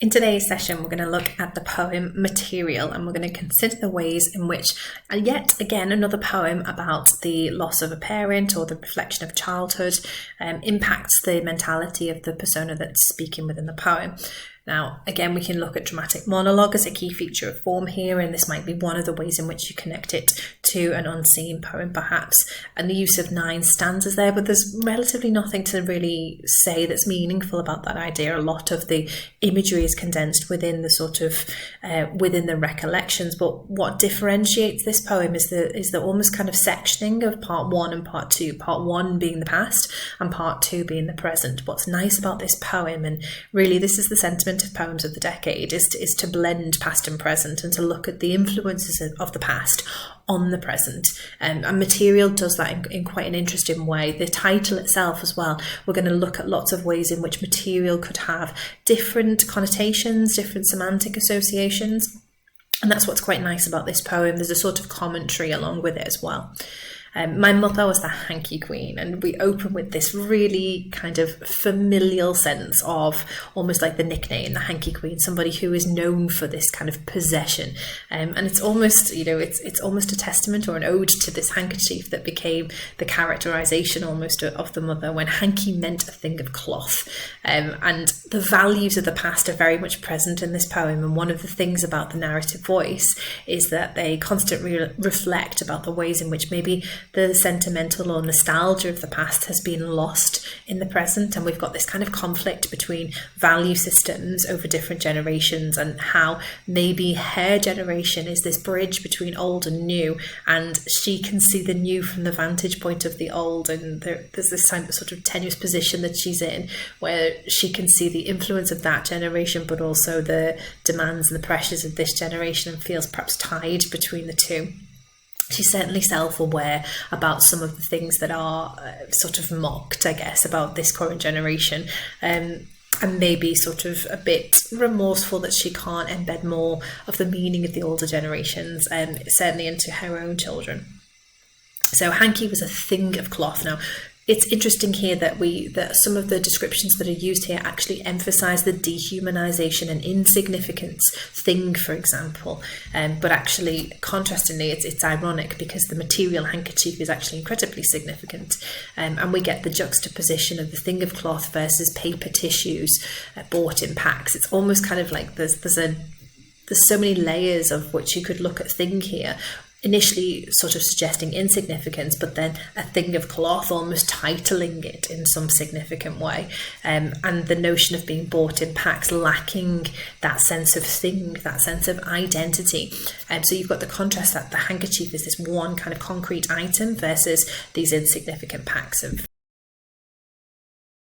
In today's session, we're going to look at the poem Material, and we're going to consider the ways in which, yet again, another poem about the loss of a parent or the reflection of childhood impacts the mentality of the persona that's speaking within the poem. Now, again, we can look at dramatic monologue as a key feature of form here, and this might be one of the ways in which you connect it to an unseen poem, perhaps. And the use of 9 stanzas there, but there's relatively nothing to really say that's meaningful about that idea. A lot of the imagery is condensed within the sort of within the recollections. But what differentiates this poem is the almost kind of sectioning of part 1 and part 2. Part 1 being the past and part 2 being the present. What's nice about this poem, and really this is the sentiment of poems of the decade, is to blend past and present and to look at the influences of the past on the present. And Material does that in quite an interesting way. The title itself as well, we're going to look at lots of ways in which material could have different connotations, different semantic associations. And that's what's quite nice about this poem. There's a sort of commentary along with it as well. My mother was the hanky queen, and we open with this really kind of familial sense of almost like the nickname, the hanky queen, somebody who is known for this kind of possession. And it's almost, it's almost a testament or an ode to this handkerchief that became the characterization almost of the mother, when hanky meant a thing of cloth. And the values of the past are very much present in this poem. And one of the things about the narrative voice is that they constantly reflect about the ways in which maybe the sentimental or nostalgia of the past has been lost in the present, and we've got this kind of conflict between value systems over different generations, and how maybe her generation is this bridge between old and new, and she can see the new from the vantage point of the old, and there's this sort of tenuous position that she's in where she can see the influence of that generation but also the demands and the pressures of this generation, and feels perhaps tied between the two. She's certainly self-aware about some of the things that are sort of mocked, I guess, about this current generation, and maybe sort of a bit remorseful that she can't embed more of the meaning of the older generations, certainly into her own children. So hanky was a thing of cloth. Now, it's interesting here that some of the descriptions that are used here actually emphasize the dehumanization and insignificance thing, for example. But actually, contrastingly, it's ironic because the material handkerchief is actually incredibly significant. And we get the juxtaposition of the thing of cloth versus paper tissues bought in packs. It's almost kind of like there's so many layers of which you could look at thing here. Initially sort of suggesting insignificance, but then a thing of cloth almost titling it in some significant way, and the notion of being bought in packs lacking that sense of thing, that sense of identity. So you've got the contrast that the handkerchief is this one kind of concrete item versus these insignificant packs of